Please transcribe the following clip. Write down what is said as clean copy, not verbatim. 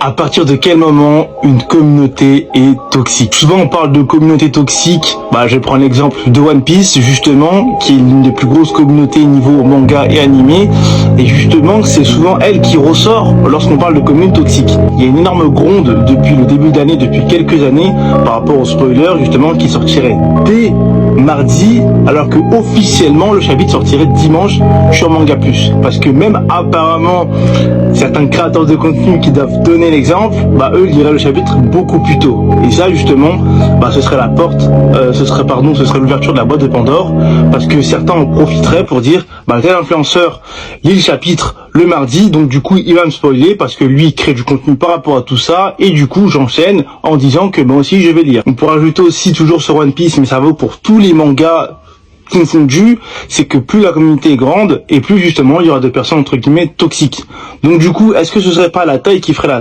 À partir de quel moment une communauté est toxique? Souvent on parle de communauté toxique, je prends l'exemple de One Piece justement, qui est l'une des plus grosses communautés niveau manga et animé, et justement c'est souvent elle qui ressort lorsqu'on parle de communauté toxique. Il y a une énorme gronde depuis le début d'année, depuis quelques années, par rapport au spoiler justement qui sortirait dès mardi, alors que officiellement le chapitre sortirait dimanche sur Manga Plus. Parce que même apparemment certains créateurs de contenu qui doivent donner l'exemple, eux liraient le chapitre beaucoup plus tôt. Et ça justement, ce serait la porte, ce serait l'ouverture de la boîte de Pandore, parce que certains en profiteraient pour dire, tel influenceur lit le chapitre le mardi, donc du coup il va me spoiler parce que lui il crée du contenu par rapport à tout ça, et du coup j'enchaîne en disant que moi aussi je vais lire. On pourrait ajouter aussi toujours sur One Piece, mais ça vaut pour tous les mangas confondu, c'est que plus la communauté est grande et plus justement il y aura des personnes entre guillemets toxiques. Donc du coup, est-ce que ce serait pas la taille qui ferait la